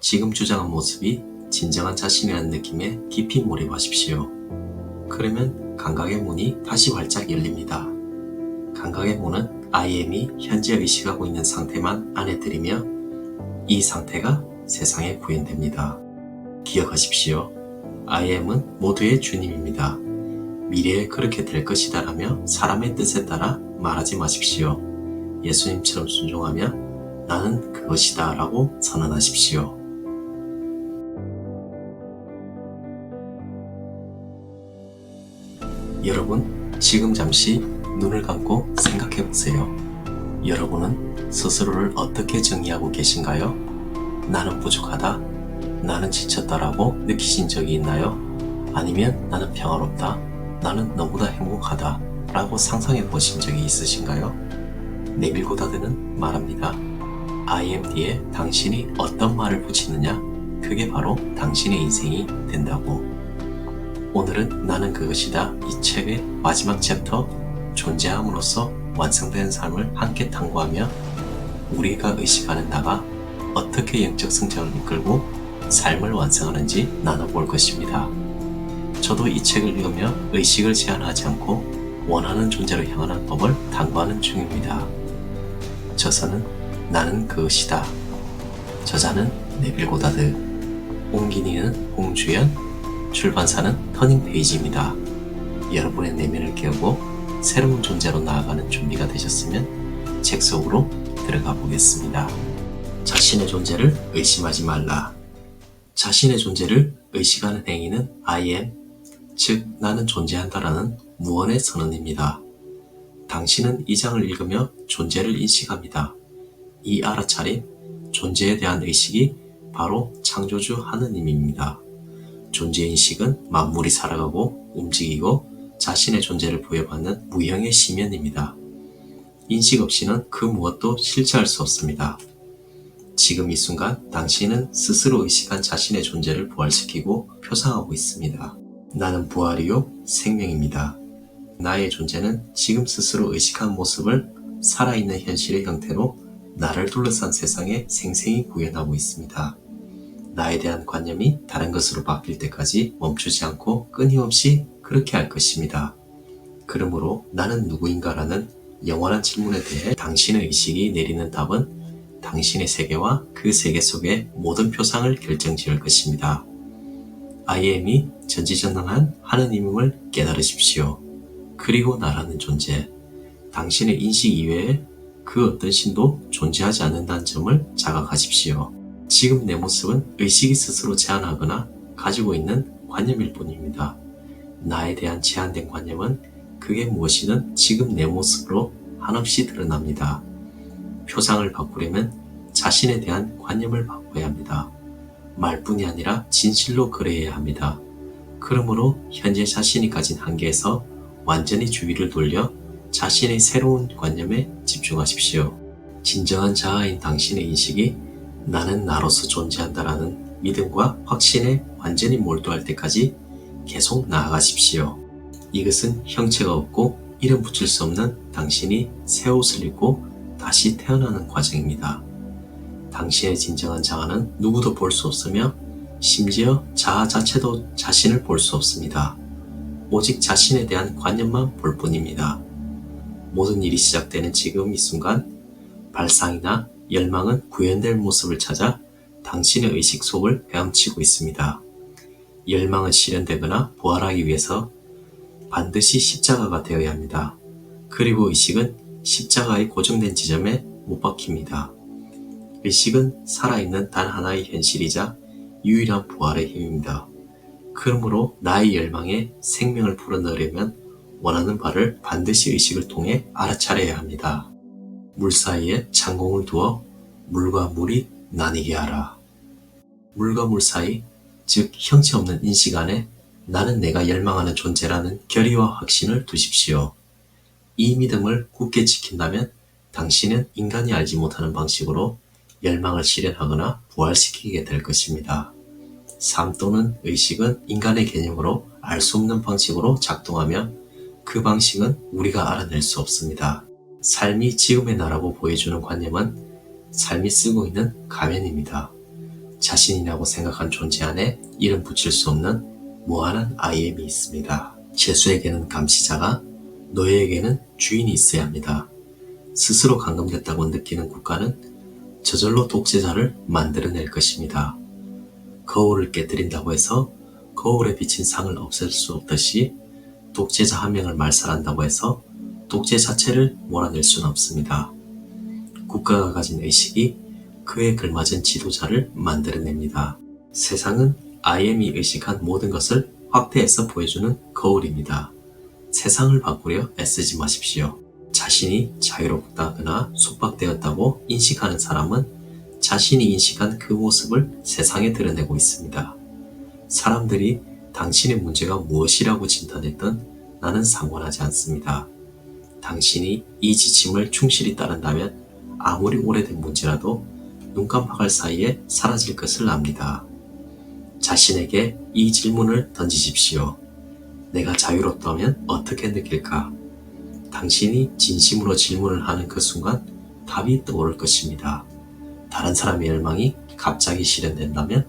지금 주장한 모습이 진정한 자신이라는 느낌에 깊이 몰입하십시오. 그러면 감각의 문이 다시 활짝 열립니다. 감각의 문은 I am이 현재 의식하고 있는 상태만 안에 들이며 이 상태가 세상에 구현됩니다. 기억하십시오. I am은 모두의 주님입니다. 미래에 그렇게 될 것이다 라며 사람의 뜻에 따라 말하지 마십시오. 예수님처럼 순종하며 나는 그것이다 라고 선언하십시오. 여러분, 지금 잠시 눈을 감고 생각해 보세요. 여러분은 스스로를 어떻게 정의하고 계신가요? 나는 부족하다, 나는 지쳤다라고 느끼신 적이 있나요? 아니면 나는 평화롭다, 나는 너무나 행복하다 라고 상상해 보신 적이 있으신가요? 네빌 고다드는 말합니다. I am 뒤에 당신이 어떤 말을 붙이느냐, 그게 바로 당신의 인생이 된다고. 오늘은 나는 그것이다 이 책의 마지막 챕터 존재함으로써 완성된 삶을 함께 탐구하며 우리가 의식하는 나가 어떻게 영적 성장을 이끌고 삶을 완성하는지 나눠볼 것입니다. 저도 이 책을 읽으며 의식을 제한하지 않고 원하는 존재로 향하는 법을 탐구하는 중입니다. 저서는 나는 그것이다. 저자는 네빌 고다드, 옹기니는 홍주연, 출판사는 터닝페이지입니다. 여러분의 내면을 깨우고 새로운 존재로 나아가는 준비가 되셨으면 책 속으로 들어가 보겠습니다. 자신의 존재를 의심하지 말라. 자신의 존재를 의식하는 행위는 I am, 즉 나는 존재한다라는 무언의 선언입니다. 당신은 이 장을 읽으며 존재를 인식합니다. 이 알아차림, 존재에 대한 의식이 바로 창조주 하느님입니다. 존재인식은 만물이 살아가고 움직이고 자신의 존재를 부여받는 무형의 시면입니다. 인식 없이는 그 무엇도 실체할 수 없습니다. 지금 이 순간 당신은 스스로 의식한 자신의 존재를 부활시키고 표상하고 있습니다. 나는 부활이요 생명입니다. 나의 존재는 지금 스스로 의식한 모습을 살아있는 현실의 형태로 나를 둘러싼 세상에 생생히 구현하고 있습니다. 나에 대한 관념이 다른 것으로 바뀔 때까지 멈추지 않고 끊임없이 그렇게 할 것입니다. 그러므로 나는 누구인가라는 영원한 질문에 대해 당신의 의식이 내리는 답은 당신의 세계와 그 세계 속의 모든 표상을 결정지을 것입니다. I am이 전지전능한 하느님임을 깨달으십시오. 그리고 나라는 존재, 당신의 인식 이외에 그 어떤 신도 존재하지 않는다는 점을 자각하십시오. 지금 내 모습은 의식이 스스로 제한하거나 가지고 있는 관념일 뿐입니다. 나에 대한 제한된 관념은 그게 무엇이든 지금 내 모습으로 한없이 드러납니다. 표상을 바꾸려면 자신에 대한 관념을 바꿔야 합니다. 말뿐이 아니라 진실로 그래야 합니다. 그러므로 현재 자신이 가진 한계에서 완전히 주의를 돌려 자신의 새로운 관념에 집중하십시오. 진정한 자아인 당신의 인식이 나는 나로서 존재한다라는 믿음과 확신에 완전히 몰두할 때까지 계속 나아가십시오. 이것은 형체가 없고 이름 붙일 수 없는 당신이 새 옷을 입고 다시 태어나는 과정입니다. 당신의 진정한 자아는 누구도 볼 수 없으며 심지어 자아 자체도 자신을 볼 수 없습니다. 오직 자신에 대한 관념만 볼 뿐입니다. 모든 일이 시작되는 지금 이 순간 발상이나 열망은 구현될 모습을 찾아 당신의 의식 속을 헤엄치고 있습니다. 열망은 실현되거나 부활하기 위해서 반드시 십자가가 되어야 합니다. 그리고 의식은 십자가의 고정된 지점에 못 박힙니다. 의식은 살아있는 단 하나의 현실이자 유일한 부활의 힘입니다. 그러므로 나의 열망에 생명을 불어넣으려면 원하는 바를 반드시 의식을 통해 알아차려야 합니다. 물 사이에 창공을 두어 물과 물이 나뉘게 하라. 물과 물 사이, 즉 형체 없는 인식 안에 나는 내가 열망하는 존재라는 결의와 확신을 두십시오. 이 믿음을 굳게 지킨다면 당신은 인간이 알지 못하는 방식으로 열망을 실현하거나 부활시키게 될 것입니다. 삶 또는 의식은 인간의 개념으로 알 수 없는 방식으로 작동하며 그 방식은 우리가 알아낼 수 없습니다. 삶이 지금의 나라고 보여주는 관념은 삶이 쓰고 있는 가면입니다. 자신이라고 생각한 존재 안에 이름 붙일 수 없는 무한한 IM이 있습니다. 죄수에게는 감시자가, 노예에게는 주인이 있어야 합니다. 스스로 감금됐다고 느끼는 국가는 저절로 독재자를 만들어낼 것입니다. 거울을 깨뜨린다고 해서 거울에 비친 상을 없앨 수 없듯이 독재자 한 명을 말살한다고 해서 독재 자체를 몰아낼 수는 없습니다. 국가가 가진 의식이 그에 걸맞은 지도자를 만들어냅니다. 세상은 IM이 의식한 모든 것을 확대해서 보여주는 거울입니다. 세상을 바꾸려 애쓰지 마십시오. 자신이 자유롭다거나 속박되었다고 인식하는 사람은 자신이 인식한 그 모습을 세상에 드러내고 있습니다. 사람들이 당신의 문제가 무엇이라고 진단했든 나는 상관하지 않습니다. 당신이 이 지침을 충실히 따른다면 아무리 오래된 문제라도 눈 깜빡할 사이에 사라질 것을 압니다. 자신에게 이 질문을 던지십시오. 내가 자유롭다면 어떻게 느낄까? 당신이 진심으로 질문을 하는 그 순간 답이 떠오를 것입니다. 다른 사람의 열망이 갑자기 실현된다면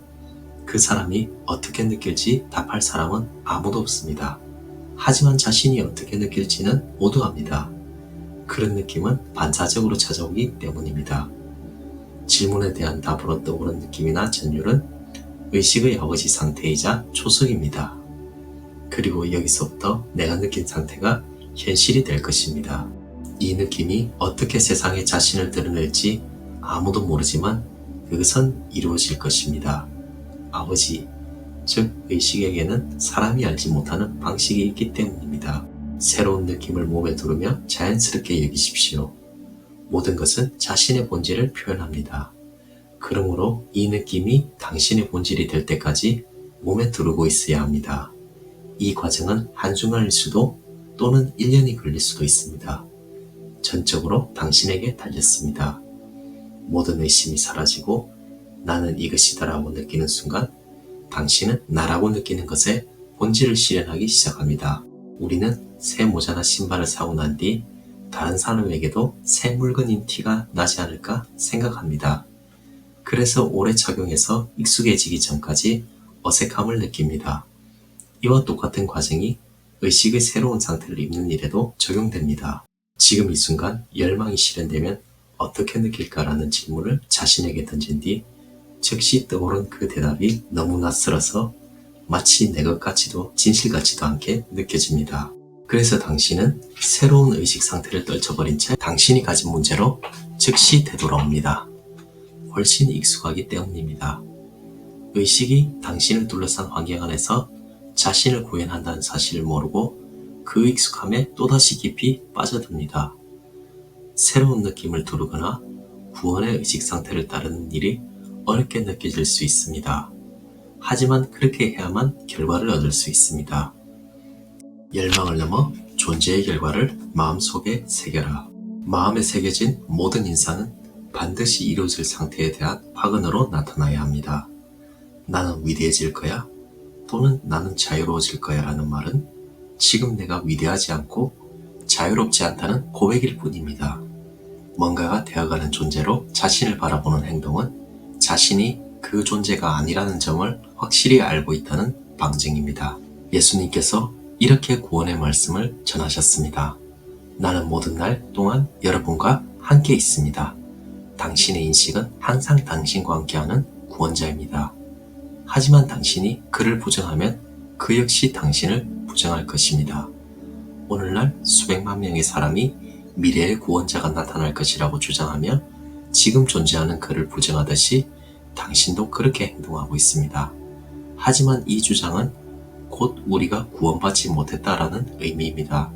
그 사람이 어떻게 느낄지 답할 사람은 아무도 없습니다. 하지만 자신이 어떻게 느낄지는 모두 압니다. 그런 느낌은 반사적으로 찾아오기 때문입니다. 질문에 대한 답으로 떠오른 느낌이나 전율은 의식의 아버지 상태이자 초석입니다. 그리고 여기서부터 내가 느낀 상태가 현실이 될 것입니다. 이 느낌이 어떻게 세상에 자신을 드러낼지 아무도 모르지만 그것은 이루어질 것입니다. 아버지, 즉 의식에게는 사람이 알지 못하는 방식이 있기 때문입니다. 새로운 느낌을 몸에 두르며 자연스럽게 여기십시오. 모든 것은 자신의 본질을 표현합니다. 그러므로 이 느낌이 당신의 본질이 될 때까지 몸에 두르고 있어야 합니다. 이 과정은 한순간일 수도 또는 1년이 걸릴 수도 있습니다. 전적으로 당신에게 달렸습니다. 모든 의심이 사라지고 나는 이것이다라고 느끼는 순간 당신은 나라고 느끼는 것의 본질을 실현하기 시작합니다. 우리는 새 모자나 신발을 사고 난 뒤 다른 사람에게도 새 물건인 티가 나지 않을까 생각합니다. 그래서 오래 착용해서 익숙해지기 전까지 어색함을 느낍니다. 이와 똑같은 과정이 의식의 새로운 상태를 입는 일에도 적용됩니다. 지금 이 순간 열망이 실현되면 어떻게 느낄까라는 질문을 자신에게 던진 뒤 즉시 떠오른 그 대답이 너무 낯설어서 마치 내 것 같지도 진실 같지도 않게 느껴집니다. 그래서 당신은 새로운 의식 상태를 떨쳐버린 채 당신이 가진 문제로 즉시 되돌아옵니다. 훨씬 익숙하기 때문입니다. 의식이 당신을 둘러싼 환경 안에서 자신을 구현한다는 사실을 모르고 그 익숙함에 또다시 깊이 빠져듭니다. 새로운 느낌을 두르거나 구원의 의식 상태를 따르는 일이 어렵게 느껴질 수 있습니다. 하지만 그렇게 해야만 결과를 얻을 수 있습니다. 열망을 넘어 존재의 결과를 마음속에 새겨라. 마음에 새겨진 모든 인상은 반드시 이루어질 상태에 대한 확언으로 나타나야 합니다. 나는 위대해질 거야 또는 나는 자유로워질 거야 라는 말은 지금 내가 위대하지 않고 자유롭지 않다는 고백일 뿐입니다. 뭔가가 되어가는 존재로 자신을 바라보는 행동은 자신이 그 존재가 아니라는 점을 확실히 알고 있다는 방증입니다. 예수님께서 이렇게 구원의 말씀을 전하셨습니다. 나는 모든 날 동안 여러분과 함께 있습니다. 당신의 인식은 항상 당신과 함께하는 구원자입니다. 하지만 당신이 그를 부정하면 그 역시 당신을 부정할 것입니다. 오늘날 수백만 명의 사람이 미래의 구원자가 나타날 것이라고 주장하며 지금 존재하는 그를 부정하듯이 당신도 그렇게 행동하고 있습니다. 하지만 이 주장은 곧 우리가 구원받지 못했다라는 의미입니다.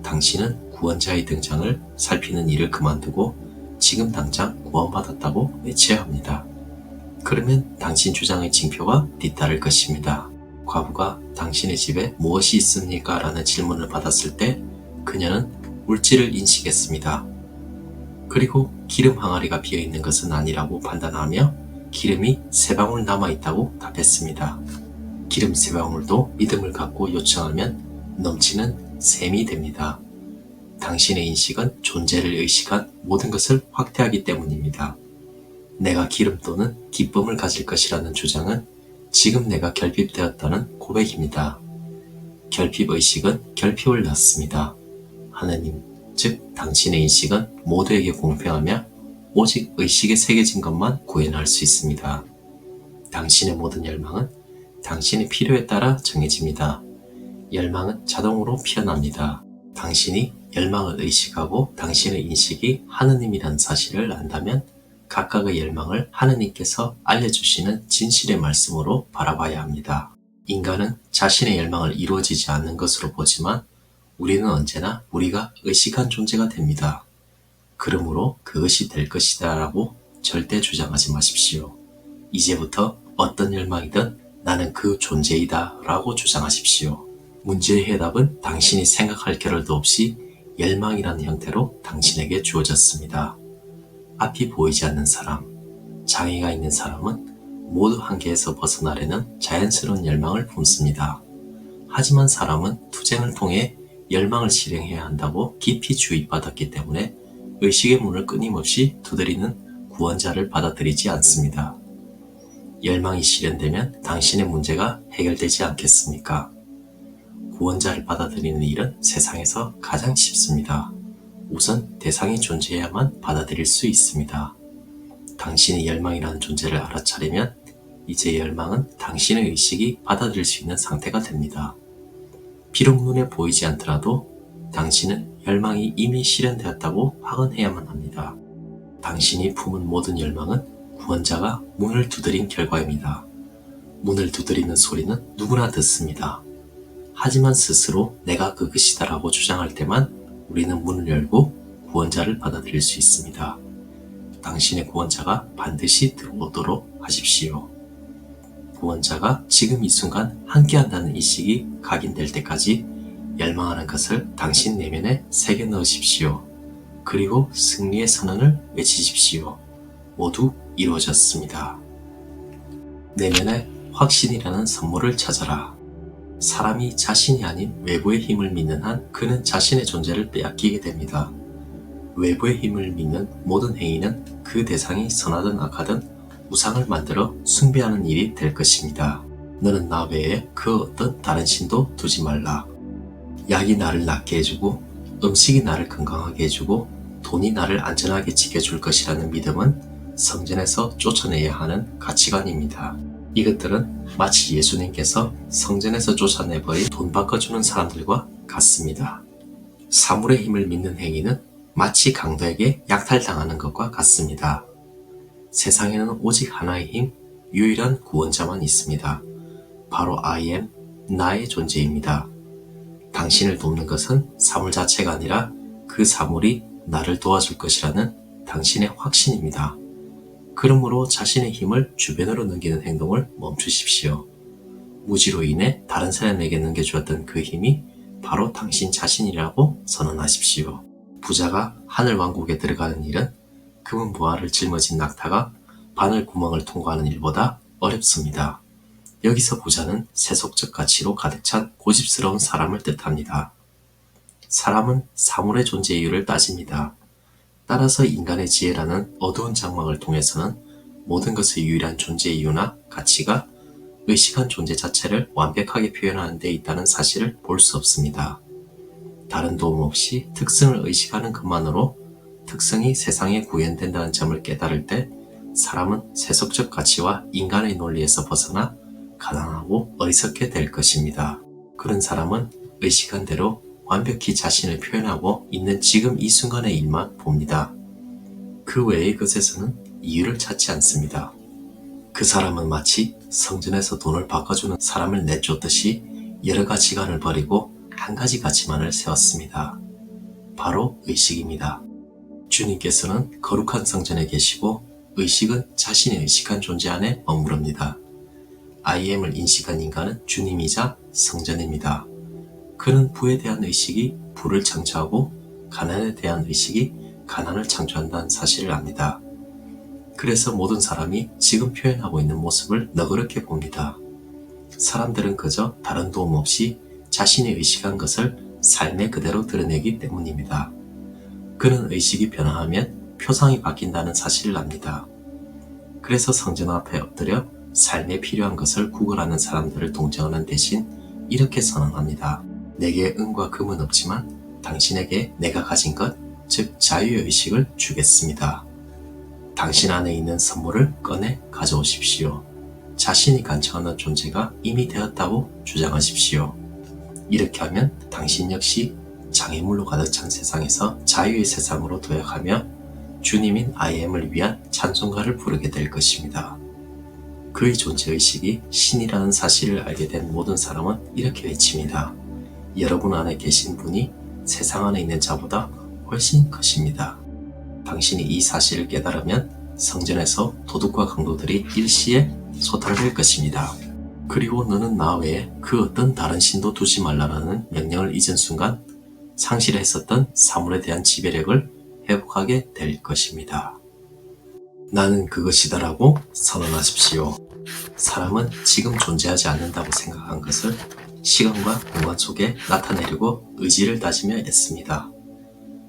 당신은 구원자의 등장을 살피는 일을 그만두고 지금 당장 구원받았다고 외쳐야 합니다. 그러면 당신 주장의 징표가 뒤따를 것입니다. 과부가 당신의 집에 무엇이 있습니까? 라는 질문을 받았을 때 그녀는 물질을 인식했습니다. 그리고 기름 항아리가 비어있는 것은 아니라고 판단하며 기름이 3방울 남아있다고 답했습니다. 기름 3방울도 믿음을 갖고 요청하면 넘치는 샘이 됩니다. 당신의 인식은 존재를 의식한 모든 것을 확대하기 때문입니다. 내가 기름 또는 기쁨을 가질 것이라는 주장은 지금 내가 결핍되었다는 고백입니다. 결핍의식은 결핍을 낳습니다. 하느님, 즉 당신의 인식은 모두에게 공평하며 오직 의식에 새겨진 것만 구현할 수 있습니다. 당신의 모든 열망은 당신의 필요에 따라 정해집니다. 열망은 자동으로 피어납니다. 당신이 열망을 의식하고 당신의 인식이 하느님이라는 사실을 안다면 각각의 열망을 하느님께서 알려주시는 진실의 말씀으로 바라봐야 합니다. 인간은 자신의 열망을 이루어지지 않는 것으로 보지만 우리는 언제나 우리가 의식한 존재가 됩니다. 그러므로 그것이 될 것이다 라고 절대 주장하지 마십시오. 이제부터 어떤 열망이든 나는 그 존재이다 라고 주장하십시오. 문제의 해답은 당신이 생각할 겨를도 없이 열망이라는 형태로 당신에게 주어졌습니다. 앞이 보이지 않는 사람, 장애가 있는 사람은 모두 한계에서 벗어나려는 자연스러운 열망을 품습니다. 하지만 사람은 투쟁을 통해 열망을 실행해야 한다고 깊이 주입받았기 때문에 의식의 문을 끊임없이 두드리는 구원자를 받아들이지 않습니다. 열망이 실현되면 당신의 문제가 해결되지 않겠습니까? 구원자를 받아들이는 일은 세상에서 가장 쉽습니다. 우선 대상이 존재해야만 받아들일 수 있습니다. 당신이 열망이라는 존재를 알아차리면 이제 열망은 당신의 의식이 받아들일 수 있는 상태가 됩니다. 비록 눈에 보이지 않더라도 당신은 열망이 이미 실현되었다고 확언해야만 합니다. 당신이 품은 모든 열망은 구원자가 문을 두드린 결과입니다. 문을 두드리는 소리는 누구나 듣습니다. 하지만 스스로 내가 그것이다라고 주장할 때만 우리는 문을 열고 구원자를 받아들일 수 있습니다. 당신의 구원자가 반드시 들어오도록 하십시오. 구원자가 지금 이 순간 함께한다는 인식이 각인될 때까지 열망하는 것을 당신 내면에 새겨 넣으십시오. 그리고 승리의 선언을 외치십시오. 모두 이루어졌습니다. 내면의 확신이라는 선물을 찾아라. 사람이 자신이 아닌 외부의 힘을 믿는 한 그는 자신의 존재를 빼앗기게 됩니다. 외부의 힘을 믿는 모든 행위는 그 대상이 선하든 악하든 우상을 만들어 숭배하는 일이 될 것입니다. 너는 나 외에 그 어떤 다른 신도 두지 말라. 약이 나를 낫게 해주고 음식이 나를 건강하게 해주고 돈이 나를 안전하게 지켜줄 것이라는 믿음은 성전에서 쫓아내야 하는 가치관입니다. 이것들은 마치 예수님께서 성전에서 쫓아내버린 돈 바꿔주는 사람들과 같습니다. 사물의 힘을 믿는 행위는 마치 강도에게 약탈당하는 것과 같습니다. 세상에는 오직 하나의 힘, 유일한 구원자만 있습니다. 바로 I am, 나의 존재입니다. 당신을 돕는 것은 사물 자체가 아니라 그 사물이 나를 도와줄 것이라는 당신의 확신입니다. 그러므로 자신의 힘을 주변으로 넘기는 행동을 멈추십시오. 무지로 인해 다른 사람에게 넘겨주었던 그 힘이 바로 당신 자신이라고 선언하십시오. 부자가 하늘 왕국에 들어가는 일은 금은 보화를 짊어진 낙타가 바늘 구멍을 통과하는 일보다 어렵습니다. 여기서 부자는 세속적 가치로 가득 찬 고집스러운 사람을 뜻합니다. 사람은 사물의 존재 이유를 따집니다. 따라서 인간의 지혜라는 어두운 장막을 통해서는 모든 것의 유일한 존재 이유나 가치가 의식한 존재 자체를 완벽하게 표현하는 데 있다는 사실을 볼 수 없습니다. 다른 도움 없이 특성을 의식하는 것만으로 특성이 세상에 구현된다는 점을 깨달을 때 사람은 세속적 가치와 인간의 논리에서 벗어나 가난하고 어리석게 될 것입니다. 그런 사람은 의식한 대로 완벽히 자신을 표현하고 있는 지금 이 순간의 일만 봅니다. 그 외의 것에서는 이유를 찾지 않습니다. 그 사람은 마치 성전에서 돈을 바꿔주는 사람을 내쫓듯이 여러 가치관을 버리고 한 가지 가치만을 세웠습니다. 바로 의식입니다. 주님께서는 거룩한 성전에 계시고 의식은 자신의 의식한 존재 안에 머무릅니다. I am을 인식한 인간은 주님이자 성전입니다. 그는 부에 대한 의식이 부를 창조하고 가난에 대한 의식이 가난을 창조한다는 사실을 압니다. 그래서 모든 사람이 지금 표현하고 있는 모습을 너그럽게 봅니다. 사람들은 그저 다른 도움 없이 자신이 의식한 것을 삶의 그대로 드러내기 때문입니다. 그는 의식이 변화하면 표상이 바뀐다는 사실을 압니다. 그래서 성전 앞에 엎드려 삶에 필요한 것을 구걸하는 사람들을 동정하는 대신 이렇게 선언합니다. 내게 은과 금은 없지만 당신에게 내가 가진 것, 즉 자유의식을 주겠습니다. 당신 안에 있는 선물을 꺼내 가져오십시오. 자신이 간청하는 존재가 이미 되었다고 주장하십시오. 이렇게 하면 당신 역시 장애물로 가득 찬 세상에서 자유의 세상으로 도약하며 주님인 I am을 위한 찬송가를 부르게 될 것입니다. 그의 존재의식이 신이라는 사실을 알게 된 모든 사람은 이렇게 외칩니다. 여러분 안에 계신 분이 세상 안에 있는 자보다 훨씬 크십니다. 당신이 이 사실을 깨달으면 성전에서 도둑과 강도들이 일시에 소탈될 것입니다. 그리고 너는 나 외에 그 어떤 다른 신도 두지 말라라는 명령을 잊은 순간 상실했었던 사물에 대한 지배력을 회복하게 될 것입니다. 나는 그것이다라고 선언하십시오. 사람은 지금 존재하지 않는다고 생각한 것을 시간과 공간 속에 나타내려고 의지를 다지며 애씁니다.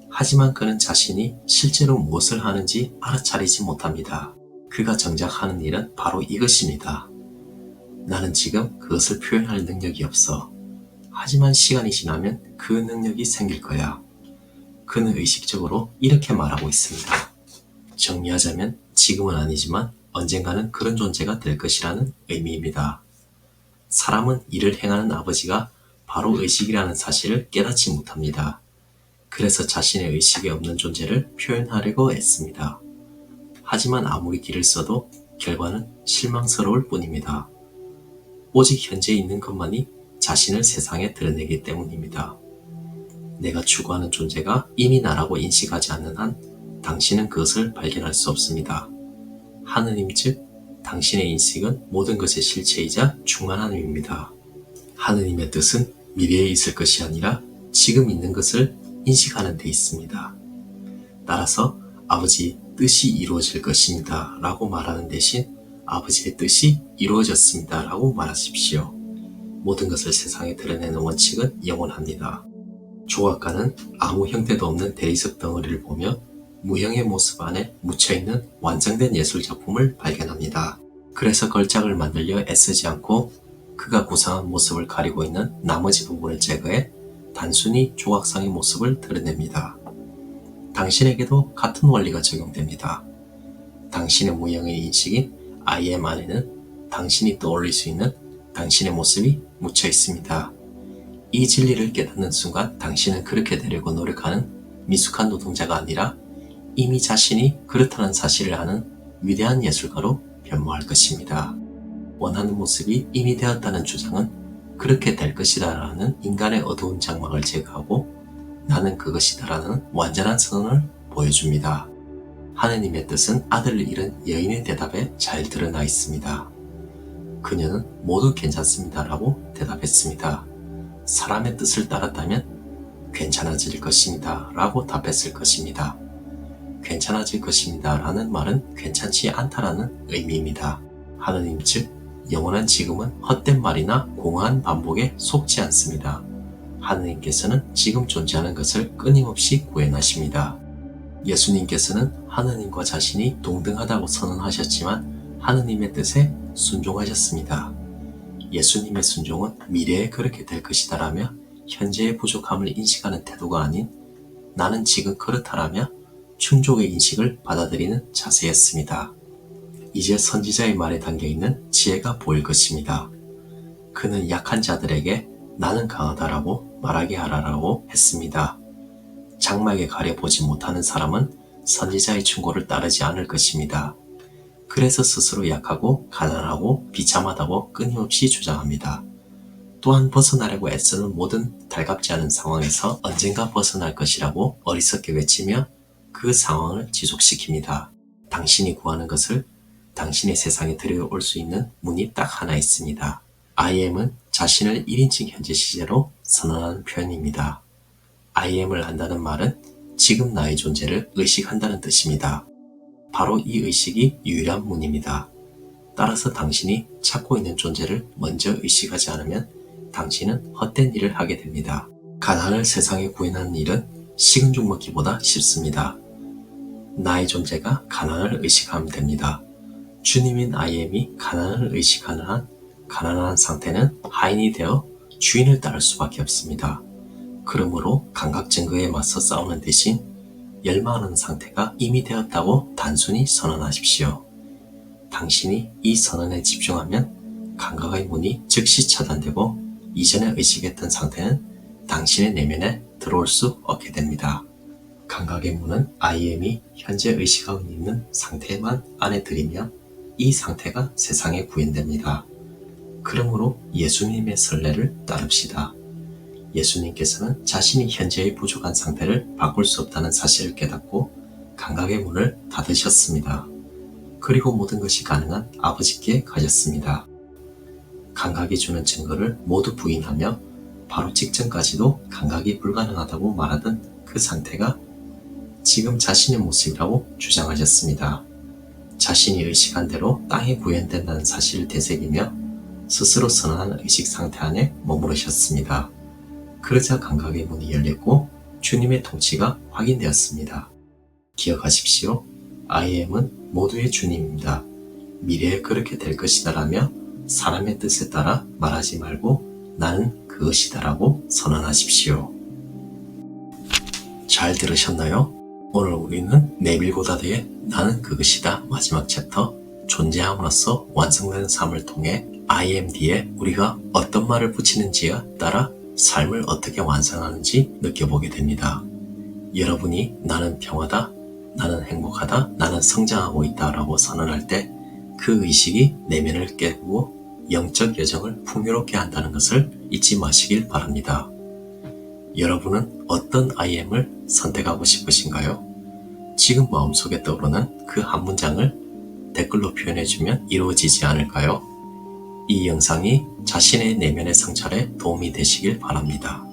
하지만 그는 자신이 실제로 무엇을 하는지 알아차리지 못합니다. 그가 정작 하는 일은 바로 이것입니다. 나는 지금 그것을 표현할 능력이 없어. 하지만 시간이 지나면 그 능력이 생길 거야. 그는 의식적으로 이렇게 말하고 있습니다. 정리하자면 지금은 아니지만 언젠가는 그런 존재가 될 것이라는 의미입니다. 사람은 이를 행하는 아버지가 바로 의식이라는 사실을 깨닫지 못합니다. 그래서 자신의 의식이 없는 존재를 표현하려고 애씁니다. 하지만 아무리 길을 써도 결과는 실망스러울 뿐입니다. 오직 현재 있는 것만이 자신을 세상에 드러내기 때문입니다. 내가 추구하는 존재가 이미 나라고 인식하지 않는 한 당신은 그것을 발견할 수 없습니다. 하느님 즉 당신의 인식은 모든 것의 실체이자 충만함입니다. 하느님의 뜻은 미래에 있을 것이 아니라 지금 있는 것을 인식하는 데 있습니다. 따라서 아버지 뜻이 이루어질 것입니다 라고 말하는 대신 아버지의 뜻이 이루어졌습니다 라고 말하십시오. 모든 것을 세상에 드러내는 원칙은 영원합니다. 조각가는 아무 형태도 없는 대리석 덩어리를 보며 무형의 모습 안에 묻혀있는 완성된 예술작품을 발견합니다. 그래서 걸작을 만들려 애쓰지 않고 그가 구상한 모습을 가리고 있는 나머지 부분을 제거해 단순히 조각상의 모습을 드러냅니다. 당신에게도 같은 원리가 적용됩니다. 당신의 무형의 인식인 I am 안에는 당신이 떠올릴 수 있는 당신의 모습이 묻혀 있습니다. 이 진리를 깨닫는 순간 당신은 그렇게 되려고 노력하는 미숙한 노동자가 아니라 이미 자신이 그렇다는 사실을 아는 위대한 예술가로 변모할 것입니다. 원하는 모습이 이미 되었다는 주장은 그렇게 될 것이다 라는 인간의 어두운 장막을 제거하고 나는 그것이다 라는 완전한 선언을 보여줍니다. 하느님의 뜻은 아들을 잃은 여인의 대답에 잘 드러나 있습니다. 그녀는 모두 괜찮습니다 라고 대답했습니다. 사람의 뜻을 따랐다면 괜찮아질 것입니다 라고 답했을 것입니다. 괜찮아질 것입니다 라는 말은 괜찮지 않다라는 의미입니다. 하느님 즉 영원한 지금은 헛된 말이나 공허한 반복에 속지 않습니다. 하느님께서는 지금 존재하는 것을 끊임없이 구현하십니다. 예수님께서는 하느님과 자신이 동등하다고 선언하셨지만 하느님의 뜻에 순종하셨습니다. 예수님의 순종은 미래에 그렇게 될 것이다라며 현재의 부족함을 인식하는 태도가 아닌 나는 지금 그렇다라며 충족의 인식을 받아들이는 자세였습니다. 이제 선지자의 말에 담겨있는 지혜가 보일 것입니다. 그는 약한 자들에게 나는 강하다라고 말하게 하라라고 했습니다. 장막에 가려보지 못하는 사람은 선지자의 충고를 따르지 않을 것입니다. 그래서 스스로 약하고 가난하고 비참하다고 끊임없이 주장합니다. 또한 벗어나려고 애쓰는 모든 달갑지 않은 상황에서 언젠가 벗어날 것이라고 어리석게 외치며 그 상황을 지속시킵니다. 당신이 구하는 것을 당신의 세상에 들여올 수 있는 문이 딱 하나 있습니다. I am은 자신을 1인칭 현재 시제로 선언하는 표현입니다. I am을 안다는 말은 지금 나의 존재를 의식한다는 뜻입니다. 바로 이 의식이 유일한 문입니다. 따라서 당신이 찾고 있는 존재를 먼저 의식하지 않으면 당신은 헛된 일을 하게 됩니다. 가난을 세상에 구현하는 일은 식은 죽 먹기보다 쉽습니다. 나의 존재가 가난을 의식하면 됩니다. 주님인 I am이 가난을 의식하는 한 가난한 상태는 하인이 되어 주인을 따를 수밖에 없습니다. 그러므로 감각 증거에 맞서 싸우는 대신 열망하는 상태가 이미 되었다고 단순히 선언하십시오. 당신이 이 선언에 집중하면 감각의 문이 즉시 차단되고 이전에 의식했던 상태는 당신의 내면에 들어올 수 없게 됩니다. 감각의 문은 I am이 현재 의식하고 있는 상태에만 안에 들이면 이 상태가 세상에 구현됩니다. 그러므로 예수님의 선례를 따릅시다. 예수님께서는 자신이 현재의 부족한 상태를 바꿀 수 없다는 사실을 깨닫고 감각의 문을 닫으셨습니다. 그리고 모든 것이 가능한 아버지께 가셨습니다. 감각이 주는 증거를 모두 부인하며 바로 직전까지도 감각이 불가능하다고 말하던 그 상태가 지금 자신의 모습이라고 주장하셨습니다. 자신이 의식한 대로 땅에 구현된다는 사실을 되새기며 스스로 선언한 의식 상태 안에 머무르셨습니다. 그러자 감각의 문이 열렸고 주님의 통치가 확인되었습니다. 기억하십시오. I am은 모두의 주님입니다. 미래에 그렇게 될 것이다라며 사람의 뜻에 따라 말하지 말고 나는 그것이다라고 선언하십시오. 잘 들으셨나요? 오늘 우리는 네빌 고다드의 나는 그것이다 마지막 챕터 존재함으로써 완성되는 삶을 통해 I am 뒤에 우리가 어떤 말을 붙이는지에 따라 삶을 어떻게 완성하는지 느껴보게 됩니다. 여러분이 나는 평화다, 나는 행복하다, 나는 성장하고 있다 라고 선언할 때 그 의식이 내면을 깨우고 영적 여정을 풍요롭게 한다는 것을 잊지 마시길 바랍니다. 여러분은 어떤 I am을 선택하고 싶으신가요? 지금 마음속에 떠오르는 그 한 문장을 댓글로 표현해주면 이루어지지 않을까요? 이 영상이 자신의 내면의 성찰에 도움이 되시길 바랍니다.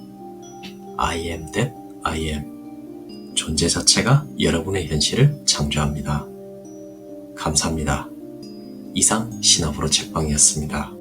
I am that I am. 존재 자체가 여러분의 현실을 창조합니다. 감사합니다. 이상 신압으로 책방이었습니다.